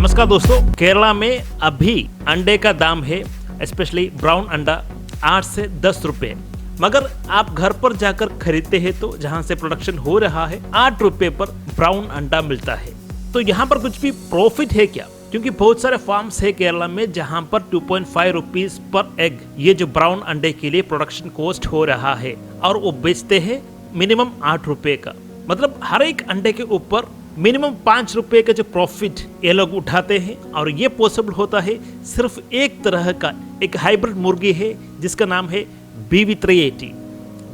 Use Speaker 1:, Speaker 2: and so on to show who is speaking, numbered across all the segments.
Speaker 1: नमस्कार दोस्तों, केरला में अभी अंडे का दाम है स्पेशली ब्राउन अंडा 8 से 10 रुपए। मगर आप घर पर जाकर खरीदते हैं तो जहां से प्रोडक्शन हो रहा है 8 रुपए पर ब्राउन अंडा मिलता है। तो यहाँ पर कुछ भी प्रॉफिट है क्या? क्योंकि बहुत सारे फार्म्स है केरला में जहां पर 2.5 रुपीज पर एग ये जो ब्राउन अंडे के लिए प्रोडक्शन कॉस्ट हो रहा है और वो बेचते हैं मिनिमम 8 रुपए का। मतलब हर एक अंडे के ऊपर मिनिमम 5 रुपए का जो प्रॉफिट ये लोग उठाते हैं। और ये पॉसिबल होता है सिर्फ एक तरह का एक हाइब्रिड मुर्गी है जिसका नाम है BB380।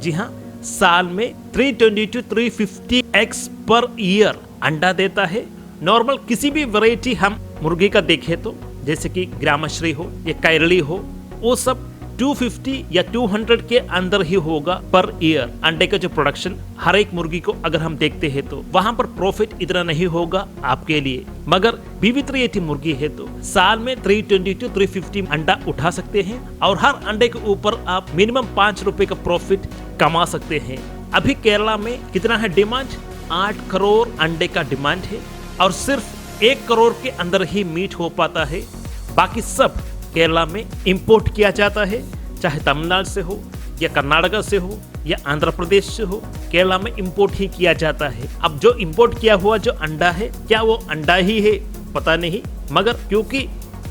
Speaker 1: जी हाँ, साल में 320 to 350 एग्स पर ईयर अंडा देता है। नॉर्मल किसी भी वैरायटी हम मुर्गी का देखें तो जैसे कि ग्रामश्री हो या कैरली हो, वो सब 250 या 200 के अंदर ही होगा पर ईयर अंडे का जो प्रोडक्शन हर एक मुर्गी को अगर हम देखते हैं तो वहां पर प्रॉफिट इतना नहीं होगा आपके लिए। मगर BB380 मुर्गी है तो साल में 320 to 350 अंडा उठा सकते हैं और हर अंडे के ऊपर आप मिनिमम 5 रुपए का प्रॉफिट कमा सकते हैं। अभी केरला में कितना है डिमांड? 8 करोड़ अंडे का डिमांड है और सिर्फ 1 करोड़ के अंदर ही मीट हो पाता है। बाकी सब केरला में इंपोर्ट किया जाता है, चाहे तमिलनाडु से हो या कर्नाटका से हो या आंध्र प्रदेश से हो, केरला में इंपोर्ट ही किया जाता है। अब जो इंपोर्ट किया हुआ जो अंडा है, क्या वो अंडा ही है पता नहीं, मगर क्योंकि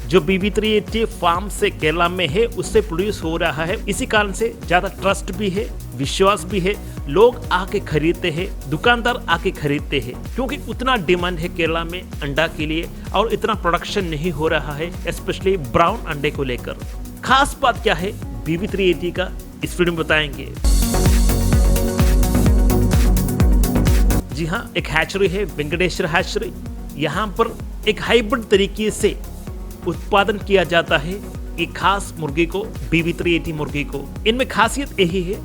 Speaker 1: जो BB380 फार्म से केरला में है उससे प्रोड्यूस हो रहा है, इसी कारण से ज्यादा ट्रस्ट भी है, विश्वास भी है। लोग आके खरीदते हैं, दुकानदार आके खरीदते हैं क्योंकि उतना डिमांड है केरला में अंडा के लिए और इतना प्रोडक्शन नहीं हो रहा है स्पेशली ब्राउन अंडे को लेकर। खास बात क्या है BB380 का, इस वीडियो में बताएंगे। जी हाँ, एक हैचरी है वेंकटेश्वर हैचरी। यहाँ पर एक हाइब्रिड तरीके से उत्पादन किया जाता है एक खास मुर्गी को, BB380 मुर्गी को। इनमें खासियत यही है,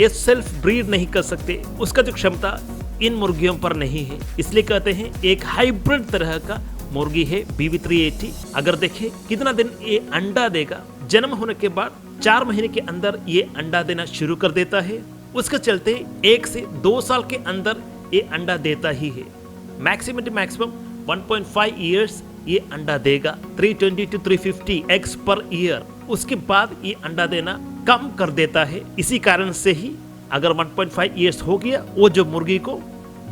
Speaker 1: ये सेल्फ ब्रीड नहीं कर सकते, उसका जो क्षमता इन मुर्गियों पर नहीं है, इसलिए कहते हैं एक हाइब्रिड तरह का मुर्गी है BB380। अगर देखें कितना दिन ये अंडा देगा, जन्म होने के बाद 4 महीने के अंदर ये अंडा देना शुरू कर देता है। उसके चलते 1 से 2 साल के अंदर ये अंडा देता ही है। मैक्सिमम टू मैक्सिमम 1.5 ईयर्स ये अंडा देगा, 320 to 350 एग्स पर ईयर। उसके बाद ये अंडा देना कम कर देता है। इसी कारण से ही अगर 1.5 ईयर्स हो गया वो जो मुर्गी को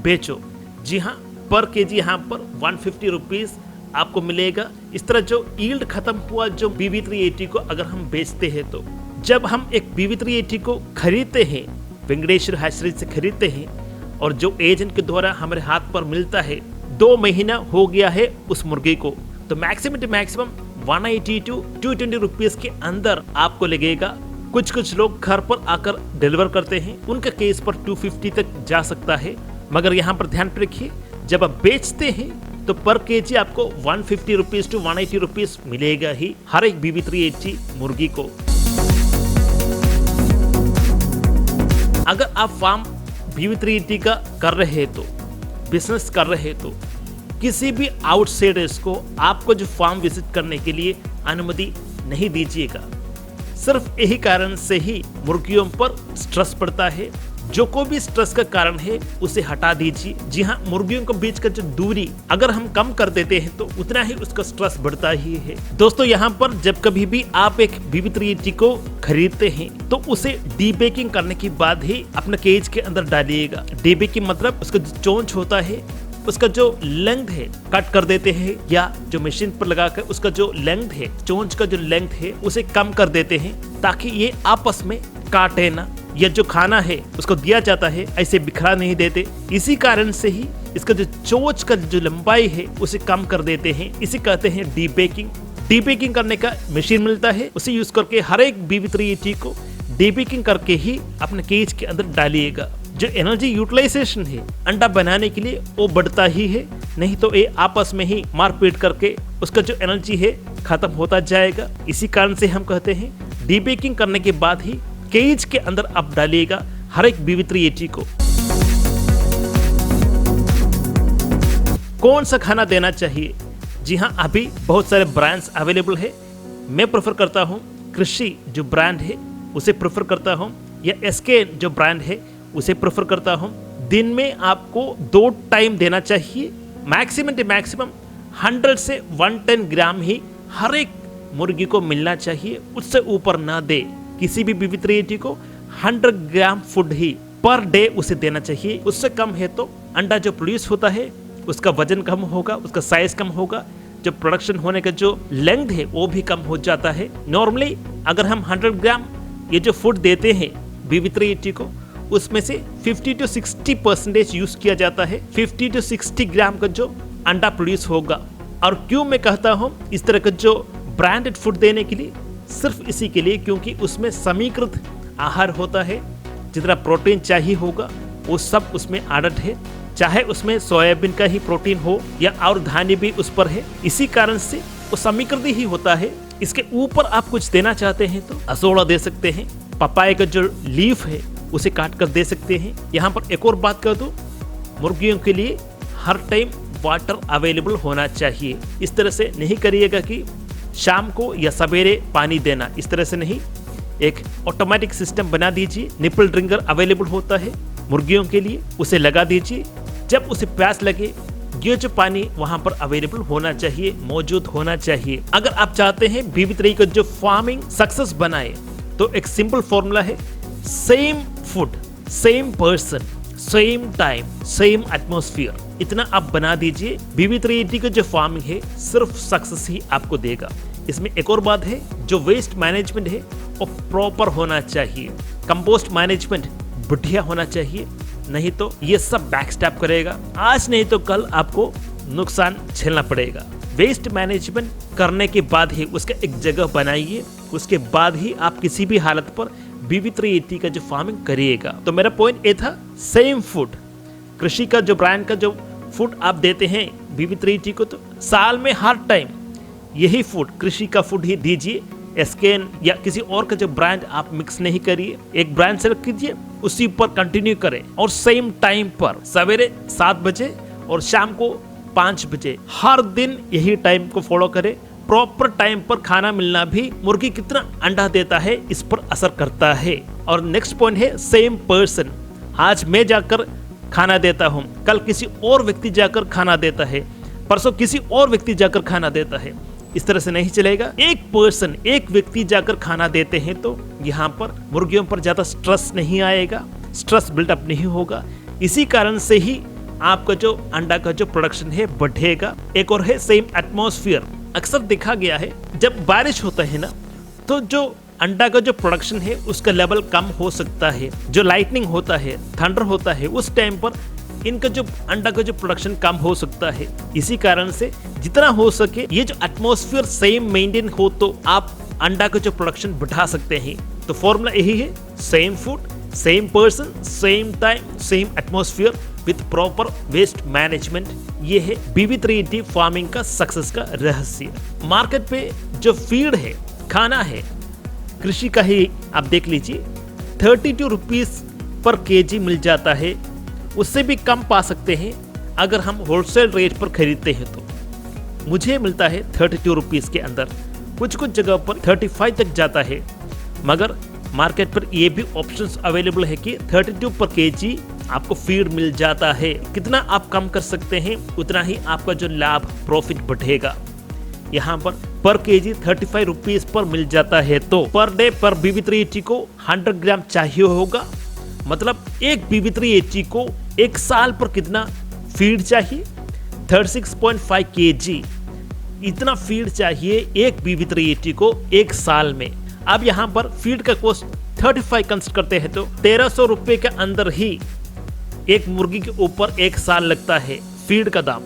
Speaker 1: बेचो। जी हाँ, पर केजी यहाँ पर 150 रुपीज आपको मिलेगा। इस तरह जो यील्ड खत्म हुआ जो BB380 को अगर हम बेचते हैं तो जब हम एक BB380 को खरीदते हैं, वेंकटेश्वर हैचरी से खरीदते हैं और जो एजेंट के द्वारा हमारे हाथ पर मिलता है, 2 महीना हो गया है उस मुर्गी को, तो maximum to maximum 180 to 220 rupees के अंदर आपको लगेगा। कुछ लोग घर पर आकर डिलीवर करते हैं, उनका केस पर 250 तक जा सकता है। मगर यहाँ पर ध्यान रखिए, जब आप बेचते हैं तो पर केजी आपको 150 रुपीज to 180 रुपीज मिलेगा ही हर एक BB380 मुर्गी को। अगर आप फार्म BB380 का कर रहे हैं तो, बिजनेस कर रहे हैं तो किसी भी आउटसाइडर्स को आपको जो फार्म विजिट करने के लिए अनुमति नहीं दीजिएगा। सिर्फ यही कारण से ही मुर्गियों पर स्ट्रेस पड़ता है। जो कोई भी स्ट्रेस का कारण है उसे हटा दीजिए। जी हाँ, मुर्गियों के बीच का जो दूरी अगर हम कम कर देते हैं तो उतना ही उसका स्ट्रेस बढ़ता ही है। दोस्तों, यहाँ पर जब कभी भी आप एक BB380 को खरीदते हैं तो उसे डीबेकिंग करने के बाद ही अपने केज के अंदर डालिएगा। डीबेकिंग मतलब उसका जो चोंच होता है, उसका जो लेंथ है कट कर देते हैं, या जो मशीन पर लगाकर उसका जो लेंथ है, चोंच का जो लेंथ है उसे कम कर देते हैं ताकि ये आपस में काटे ना, या जो खाना है उसको दिया जाता है ऐसे बिखरा नहीं देते। इसी कारण से ही इसका जो चोंच का जो लंबाई है उसे कम कर देते हैं। इसे कहते हैं डीबेकिंग। डीबेकिंग करने का मशीन मिलता है, उसे यूज करके हर एक BB380 को डीबेकिंग करके ही अपने केज के अंदर डालिएगा। जो एनर्जी यूटिलाइजेशन है अंडा बनाने के लिए वो बढ़ता ही है, नहीं तो ये आपस में ही मारपीट करके उसका जो एनर्जी है खत्म होता जाएगा। इसी कारण से हम कहते हैं डीबेकिंग करने के बाद ही केज के अंदर आप डालिएगा हर एक BB380 को। कौन सा खाना देना चाहिए? जी हाँ, अभी बहुत सारे ब्रांड्स अवेलेबल है। मैं प्रेफर करता हूँ कृषि जो ब्रांड है उसे प्रेफर करता हूँ, या SK जो ब्रांड है उसे प्रेफर करता हूँ। दिन में आपको 2 टाइम देना चाहिए, मैक्सिमम टू मैक्सिमम 100 से 110 ग्राम ही हर एक मुर्गी को मिलना चाहिए, उससे ऊपर ना दे। किसी भी BB380 को 100 ग्राम फूड ही पर डे उसे देना चाहिए। उससे कम है तो अंडा जो प्रोड्यूस होता है उसका वजन कम होगा, उसका साइज कम होगा, जो प्रोडक्शन होने का जो लेंथ है वो भी कम हो जाता है। नॉर्मली अगर हम 100 ग्राम ये जो फूड देते हैं BB380 को, उसमें से 50 to 60% यूज किया जाता है। 50 to 60 ग्राम का जो अंडा प्रोड्यूस होगा। और क्यों मैं कहता हूँ इस तरह का जो ब्रांडेड फूड देने के लिए, सिर्फ इसी के लिए क्योंकि उसमें समीकृत आहार होता है। जितना प्रोटीन चाहिए होगा वो सब उसमें आड़त है, चाहे उसमें सोयाबीन का ही प्रोटीन हो या और धान्य भी उस पर है। इसी कारण से वो समीकृत ही होता है। इसके ऊपर आप कुछ देना चाहते हैं तो असोड़ा दे सकते हैं, पपाया का जो लीफ है उसे काट कर दे सकते हैं। यहाँ पर एक और बात कर दूं, मुर्गियों के लिए हर टाइम वाटर अवेलेबल होना चाहिए। इस तरह से नहीं करिएगा कि शाम को या सवेरे पानी देना, इस तरह से नहीं। एक ऑटोमेटिक सिस्टम बना दीजिए, निपल ड्रिंकर अवेलेबल होता है मुर्गियों के लिए, उसे लगा दीजिए। जब उसे प्यास लगे ये जो पानी वहां पर अवेलेबल होना चाहिए, मौजूद होना चाहिए। अगर आप चाहते हैं BB3 का जो फार्मिंग सक्सेस बनाए तो एक सिंपल फॉर्मूला है, same food, same person, same time, same atmosphere, इतना आप बना दीजिए। BB380 का जो फार्मिंग है सिर्फ सक्सेस ही आपको देगा। इसमें एक और बात है, जो वेस्ट मैनेजमेंट है वो प्रॉपर होना चाहिए। कंपोस्ट मैनेजमेंट बढ़िया होना चाहिए, नहीं तो ये सब बैकस्टैप करेगा। आज नहीं तो कल आपको नुकसान झेलना पड़ेगा। वेस्ट मैनेजमेंट करने के बाद ही उसका एक जगह बनाइए, उसके बाद ही आप किसी भी हालत पर BB380 का जो फार्मिंग करिएगा। तो मेरा पॉइंट ये था, सेम फूड, कृषि का जो ब्रांड का जो फूड आप देते हैं BB380 को, तो साल में हर टाइम यही फूड, कृषि का फूड ही दीजिए। एसकेएन या किसी और का जो ब्रांड आप मिक्स नहीं करिए, एक ब्रांड सेलेक्ट कीजिए, उसी पर कंटिन्यू करें और सेम टाइम पर सवेरे 7 बजे और शाम को 5 बजे हर दिन यही टाइम को फॉलो करें। प्रॉपर टाइम पर खाना मिलना भी मुर्गी कितना अंडा देता है इस पर असर करता है। और नेक्स्ट पॉइंट है, सेम पर्सन। आज मैं जाकर खाना देता हूँ, कल किसी और व्यक्ति जाकर खाना देता है, परसों किसी और व्यक्ति जाकर खाना देता है। इस तरह से नहीं चलेगा। एक पर्सन, एक व्यक्ति जाकर खाना देते हैं तो यहाँ पर मुर्गियों पर ज्यादा स्ट्रेस नहीं आएगा, स्ट्रेस बिल्डअप नहीं होगा। इसी कारण से ही आपका जो अंडा का जो प्रोडक्शन है बढ़ेगा। एक और है सेम एटमॉस्फेयर। अक्सर देखा गया है जब बारिश होता है ना, तो जो अंडा का जो प्रोडक्शन है उसका लेवल कम हो सकता है। जो लाइटनिंग होता है, थंडर होता है, उस टाइम पर इनका जो अंडा का जो प्रोडक्शन कम हो सकता है। इसी कारण से जितना हो सके ये जो एटमॉस्फेयर सेम मेंटेन हो तो आप अंडा का जो प्रोडक्शन बढ़ा सकते हैं। तो फॉर्मूला यही है, same food, same person, same time, same atmosphere with proper waste management. ये है BB380 फार्मिंग का सक्सेस का रहस्य। मार्केट पे जो फीड है, खाना है, कृषि का ही आप देख लीजिए, 32 रुपीज पर केजी मिल जाता है। उससे भी कम पा सकते हैं अगर हम होलसेल रेट पर खरीदते हैं तो। मुझे मिलता है 32 रुपीज के अंदर, कुछ कुछ जगह पर 35 तक जाता है। मगर मार्केट पर ये भी ऑप्शंस अवेलेबल है कि 32 पर केजी आपको फीड मिल जाता है। कितना आप कम कर सकते हैं उतना ही आपका जो लाभ, प्रॉफिट बढ़ेगा। यहाँ पर केजी 35 रुपीज पर मिल जाता है। तो पर डे पर BB380 को 100 ग्राम चाहिए होगा। मतलब एक BB380 को एक साल पर कितना फीड चाहिए? 36.5 केजी। इतना फीड चाहिए एक BB380 को एक साल में। अब यहाँ पर फीड का कॉस्ट 35 कंसिडर करते हैं तो 1300 रुपए के अंदर ही एक मुर्गी के ऊपर एक साल लगता है फीड का दाम।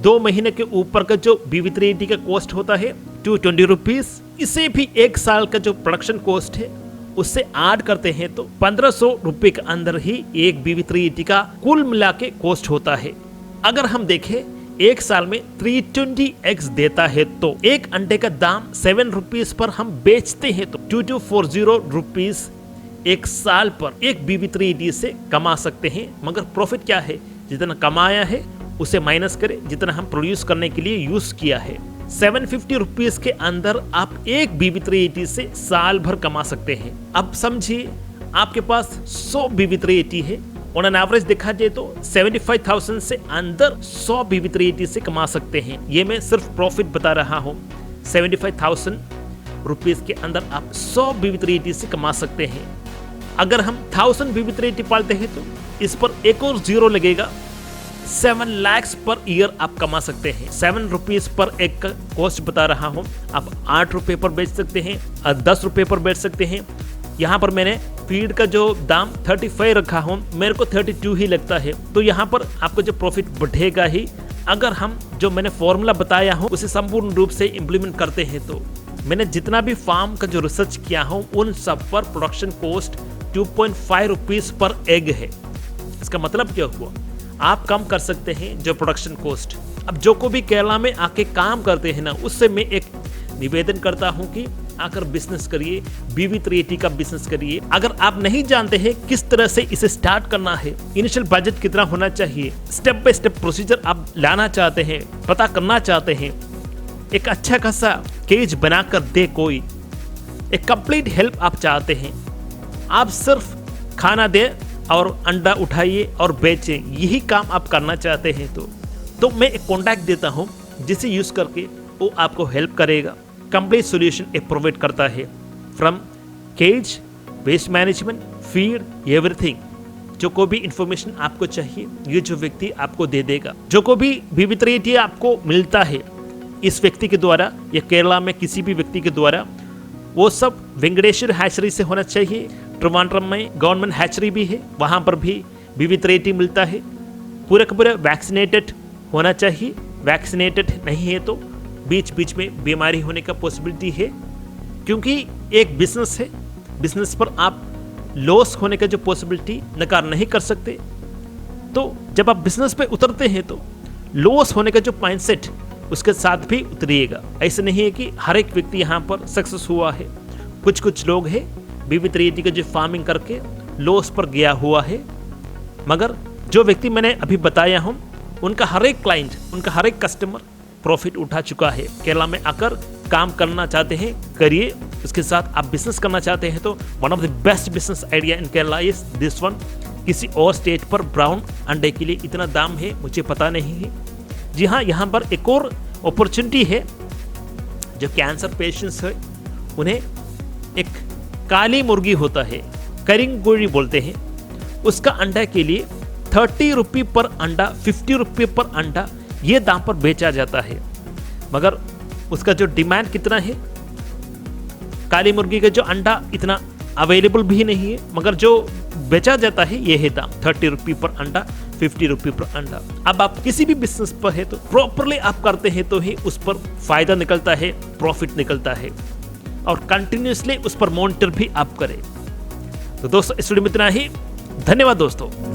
Speaker 1: 2 महीने के ऊपर का जो BB380 का कॉस्ट होता है 220 रुपीज। इसे भी एक साल का जो प्रोडक्शन कॉस्ट है उससे ऐड करते हैं तो 1500 रुपए के अंदर ही एक BB380 का कुल मिला के कॉस्ट होता है। अगर हम देखें एक साल में 320 एग्स देता है तो एक अंडे का दाम 7 रुपीज पर हम बेचते हैं तो 2240 रुपीज एक साल पर एक BB380 से कमा सकते हैं। मगर प्रॉफिट क्या है? जितना कमाया है उसे माइनस करें जितना हम प्रोड्यूस करने के लिए यूज किया है। 750 रुपीज के अंदर आप एक BB380 से साल भर कमा सकते हैं। अब समझिए आपके पास 100 BB380 है, ऑन एन एवरेज देखा जाए तो 75,000 से अंदर 100 BB380 से कमा सकते हैं। ये मैं सिर्फ प्रॉफिट बता रहा हूँ। 75,000 रुपीज के अंदर आप 100 BB380 से कमा सकते हैं। अगर हम 1000 BB380 पालते हैं तो इस पर एक और जीरो लगेगा। 7 lakhs पर ईयर आप कमा सकते हैं। 7 रुपीज पर एक का कॉस्ट बता रहा हूँ। आप 8 रुपए पर बेच सकते हैं, 10 रुपए पर बेच सकते हैं। यहाँ पर मैंने फीड का जो दाम 35 रखा हूँ, मेरे को 32 ही लगता है। तो यहाँ पर आपको जो प्रॉफिट बढ़ेगा ही, अगर हम जो मैंने फॉर्मूला बताया हूँ उसे संपूर्ण रूप से इम्प्लीमेंट करते हैं। तो मैंने जितना भी फार्म का जो रिसर्च किया हूँ उन सब पर production cost 2.5 rupees per egg है। इसका मतलब क्या हुआ, आप कम कर सकते हैं जो प्रोडक्शन कॉस्ट। अब जो को भी केरला में आके काम करते हैं ना, उससे मैं एक निवेदन करता हूं कि आकर बिजनेस करिए, BB380 का बिजनेस करिए। अगर आप नहीं जानते हैं किस तरह से इसे स्टार्ट करना है, इनिशियल बजट कितना होना चाहिए, स्टेप बाय स्टेप प्रोसीजर आप लाना चाहते हैं, पता करना चाहते हैं, एक अच्छा खासा केज बनाकर दे कोई, एक कंप्लीट हेल्प आप चाहते हैं, आप सिर्फ खाना दे और अंडा उठाइए और बेचें, यही काम आप करना चाहते हैं तो मैं एक कॉन्टैक्ट देता हूं जिसे यूज करके वो आपको हेल्प करेगा। कंप्लीट सॉल्यूशन एक प्रोवाइड करता है, from cage, waste management, feed, everything. जो को भी इंफॉर्मेशन आपको चाहिए ये जो व्यक्ति आपको दे देगा। जो को भी BB380 आपको मिलता है इस व्यक्ति के द्वारा या केरला में किसी भी व्यक्ति के द्वारा, वो सब वेंकटेश्वर हैचरी से होना चाहिए। ट्रिवांड्रम में गवर्नमेंट हैचरी भी है, वहाँ पर भी BB380 मिलता है। पूरे का पूरा वैक्सीनेटेड होना चाहिए। वैक्सीनेटेड नहीं है तो बीच बीच में बीमारी होने का पॉसिबिलिटी है, क्योंकि एक बिजनेस है, बिजनेस पर आप लॉस होने का जो पॉसिबिलिटी नकार नहीं कर सकते। तो जब आप बिजनेस पे उतरते हैं तो लॉस होने का जो माइंडसेट उसके साथ भी उतरिएगा। ऐसे नहीं है कि हर एक व्यक्ति यहाँ पर सक्सेस हुआ है। कुछ लोग हैं BB380 का जो फार्मिंग करके लॉस पर गया हुआ है, मगर जो व्यक्ति मैंने अभी बताया हूँ उनका हर एक क्लाइंट, उनका हर एक कस्टमर प्रॉफिट उठा चुका है। केरला में आकर काम करना चाहते हैं, करिए। उसके साथ आप बिजनेस करना चाहते हैं तो one of the best business idea in Kerala is this one. किसी और स्टेट पर ब्राउन अंडे के लिए इतना दाम है मुझे पता नहीं है। जी हाँ, यहाँ पर एक और अपॉर्चुनिटी है। जो कैंसर पेशेंट्स है उन्हें एक काली मुर्गी होता है, करिंगोरी बोलते हैं, उसका अंडा के लिए 30 रुपये पर अंडा, 50 रुपये पर अंडा ये दाम पर बेचा जाता है। मगर उसका जो डिमांड कितना है, काली मुर्गी का जो अंडा इतना अवेलेबल भी नहीं है, मगर जो बेचा जाता है ये है दाम 30 रुपये पर अंडा, 50 रुपये पर अंडा। अब आप किसी भी बिजनेस पर है तो प्रॉपरली आप करते हैं तो ही उस पर फायदा निकलता है, प्रॉफिट निकलता है, और कंटिन्यूसली उस पर मॉनिटर भी आप करें। तो दोस्तों इस वीडियो में इतना ही। धन्यवाद दोस्तों।